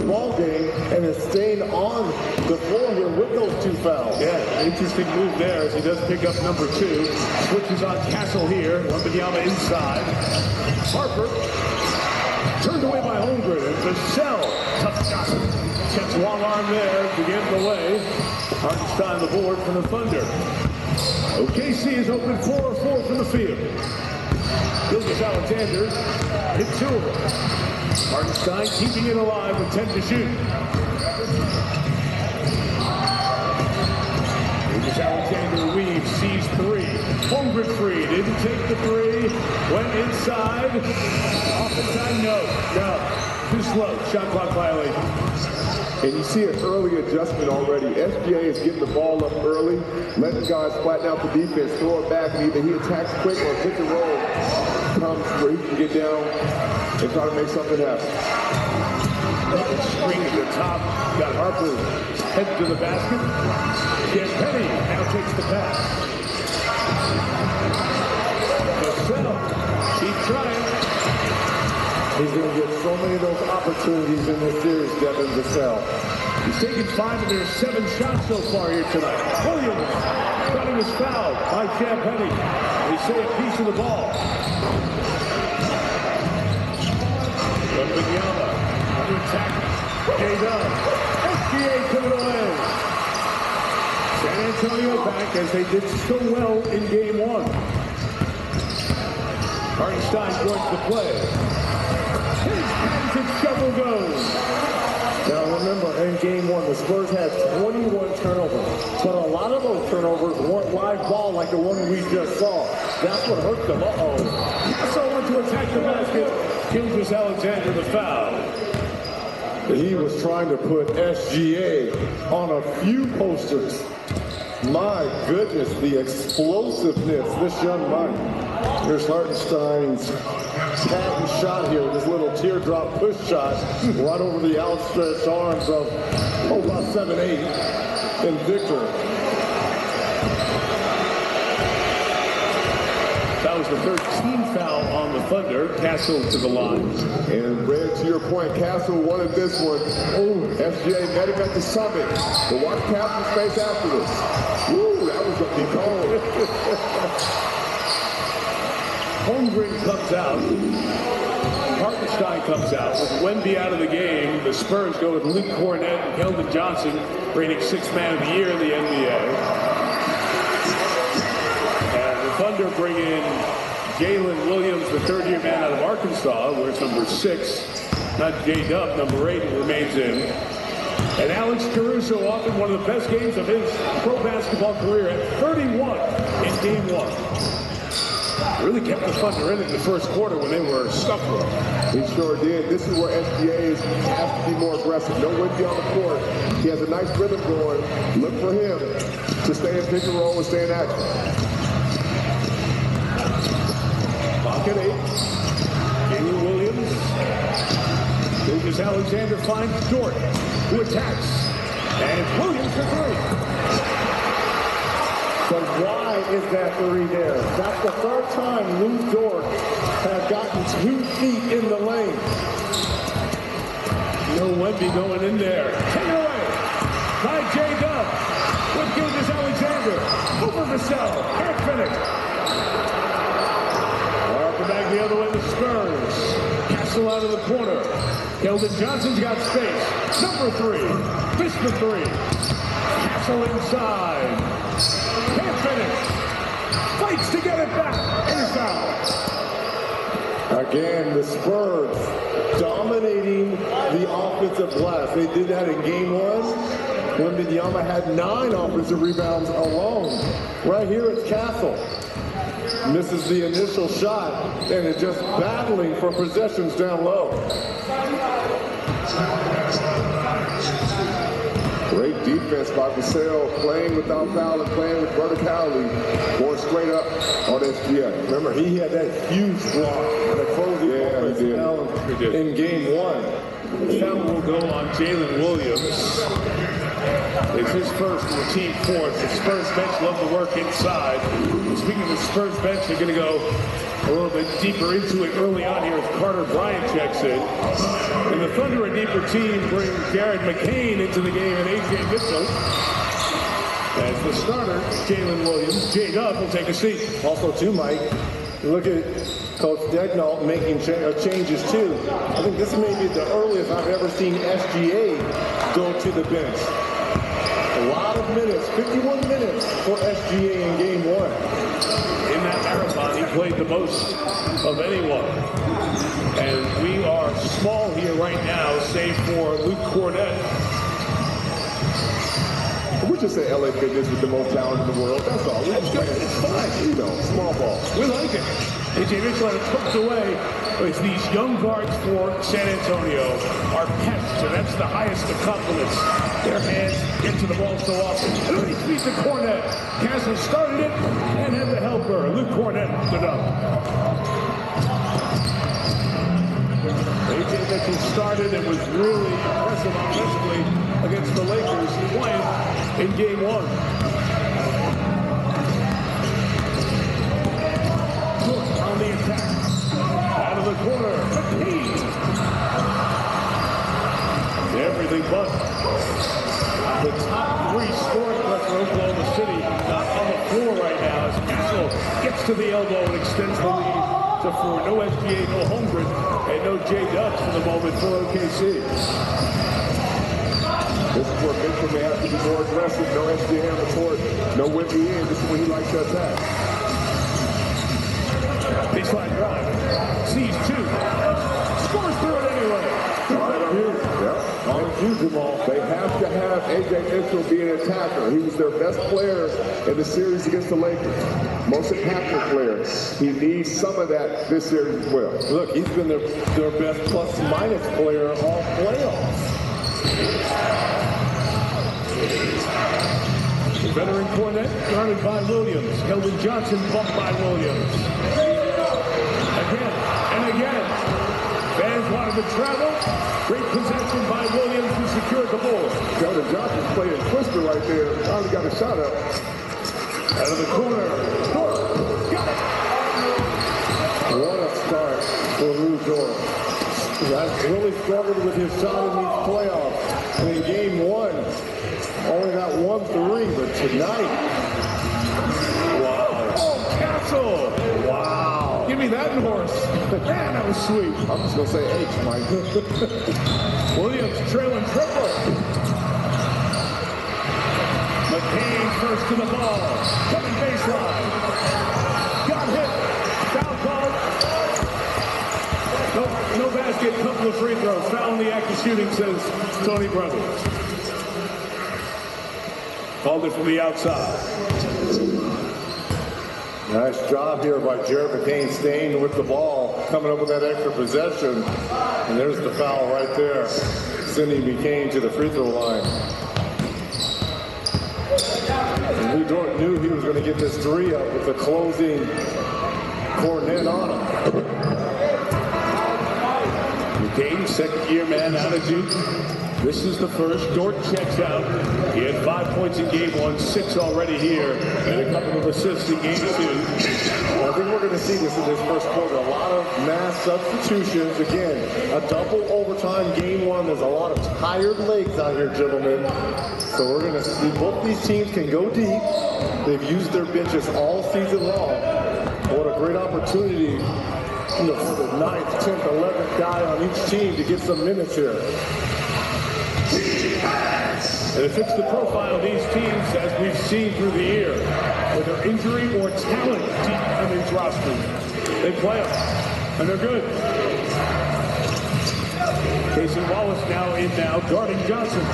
ball game and is staying on the floor here with those 2 fouls. Yeah, interesting move there as he does pick up number 2. Switches on Castle here. Wembanyama inside. Harper turned away by Holmgren. And Vassell, tough shot. Gets long arm there to get in the way. Hartenstein the board for the Thunder. OKC is open 4-4 from the field. Gilgeous-Alexander hit 2 of them. Hartenstein keeping it alive with 10 to shoot. Gilgeous-Alexander weaves, sees 3. Holmgren free, didn't take the 3. Went inside. Offense time, no. Too slow. Shot clock violation. And you see an early adjustment already. SGA is getting the ball up early, letting guys flatten out the defense, throw it back, and either he attacks quick or pick and roll comes where he can get down and try to make something happen. Screen at the top. Got Harper head to the basket. Penny now takes the pass. Vassell, keep trying. He's going to get so many of those opportunities in this series, Devin Vassell. He's taken 5 of their 7 shots so far here tonight. Williams thought he was fouled by Penny. They say a piece of the ball. Wembanyama under attack. J-Dub. SGA coming away. San Antonio back as they did so well in game 1. Hartenstein joins the play. His patented shovel goes. Now remember, in game 1, the Spurs had 21 turnovers. But a lot of those turnovers weren't live ball like the one we just saw. That's what hurt them. So went to attack the basket. Gilgeous-Alexander the foul. He was trying to put SGA on a few posters. My goodness, the explosiveness, this young man. Here's Hartenstein's patent shot here, this little teardrop push shot right over the outstretched arms of, about 7'8", and Victor. That was the 13th foul on the Thunder. Castle to the line. And Red, to your point, Castle wanted this one. SGA met him at the summit. But watch Castle's face after this. Woo, that was a big call. Holmgren comes out. Hartenstein comes out. With Wemby out of the game, the Spurs go with Luke Cornett and Keldon Johnson, reigning 6th man of the year in the NBA. And the Thunder bring in Jalen Williams, the 3rd-year man out of Arkansas, wears number 6. Not J-Dub, number 8, who remains in. And Alex Caruso offered one of the best games of his pro basketball career at 31 in game 1. Really kept the Thunder in the first quarter when they were stuck with him. He sure did. This is where SGA has to be more aggressive. No Wemby on the court. He has a nice rhythm going. Look for him to stay in pick and roll and stay in action. Pocket 8. Jalen Williams. Gilgeous-Alexander finds Dort, who attacks. And it's Williams for 3. But why is that 3 there? That's the 3rd time Lou Dort has gotten 2 feet in the lane. No Wemby going in there. Taken away by J-Dub with Gilgeous-Alexander. Over Vassell. Can't finish. Harper back the other way, the Spurs. Castle out of the corner. Keldon Johnson's got space. Number 3. Fish for 3. Castle inside. Can't finish. Fights to get it back. And a foul. Again, the Spurs dominating the offensive glass. They did that in game 1. Wembanyama had 9 offensive rebounds alone. Right here, it's Castle. Misses the initial shot and is just battling for possessions down low. Great defense by Vassell, playing without foul and playing with verticality, going straight up on SGA. Remember, he had that huge block in the closing in game 1. Foul will go on Jalen Williams. It's his first and the team fourth. The Spurs bench love to work inside. Speaking of the Spurs bench, they're going to go a little bit deeper into it early on here as Carter Bryant checks in. And the Thunder, a deeper team, bring Jared McCain into the game and A.J. Mitchell. As the starter, Jalen Williams, J-Dub will take a seat. Also, too, Mike, look at Coach Daigneault making changes, too. I think this may be the earliest I've ever seen SGA go to the bench. A lot of minutes, 51 minutes for SGA in game one. In that marathon, he played the most of anyone. And we are small here right now, save for Luke Cornett. We just say LA Fitness with the most talent in the world. That's all. That's good. It's fine. You know, small ball. We like it. A.J. Mitchell had it tucked away. It's these young guards for San Antonio are pests, and that's the highest of compliments. Their hands get to the ball so often. And then he feeds to Cornett. Castle started it and had the helper. Luke Cornett stood up. A.J. Mitchell started and was really impressive offensively against the Lakers playing in game one. Good on the attack. Out of the corner. McCain. Everything but the top three scoring threat for Oklahoma City not on the floor right now as Castle gets to the elbow and extends the lead to 4. No SGA, no Holmgren, and no J-Dub for the moment for OKC. This is where Mitchell may have to be more aggressive. No SGA on the court. No whipping in. This is when he likes to attack. Baseline drive. Sees 2. Scores through it anyway. Right on you. Yeah. On you, Jamal. They have to have A.J. Mitchell be an attacker. He was their best player in the series against the Lakers. Most impactful player. He needs some of that this series as well. Look, he's been their best plus-minus player all playoffs. The veteran Cornett guarded by Williams. Keldon Johnson bumped by Williams. Again and again. Fans wanted to travel. Great possession by Williams who secured the ball. Keldon Johnson playing twister right there. Finally got a shot up. Out of the corner. Dort. Got it. What a start for Lu Dort. That's really struggled with his shot in these playoffs. And in game one, only got 1-3, but tonight. Wow. Oh, Castle. Wow. Give me that horse. Man, that was sweet. I'm just going to say H, Mike. Williams trailing triple. McCain first to the ball. Coming baseline. Got hit. Foul called. No basket, couple of free throws. Foul in the act of shooting, says Tony Brothers. Called it from the outside. Nice job here by Jared McCain staying with the ball, coming up with that extra possession. And there's the foul right there, sending McCain to the free throw line. And Lu Dort knew he was going to get this 3 up with the closing Cornett on him. McCain, second-year man out of Duke. This is the first. Dort checks out. He had 5 points in game one, 6 already here, and a couple of assists in game 2. I think we're going to see this in this first quarter. A lot of mass substitutions. Again, a double overtime game one. There's a lot of tired legs out here, gentlemen. So we're going to see both these teams can go deep. They've used their benches all season long. What a great opportunity, for the 9th, 10th, 11th guy on each team to get some minutes here. And it fits the profile of these teams as we've seen through the year. Whether injury or talent deep in these rosters, they play them, and they're good. Casey Wallace now guarding Johnson.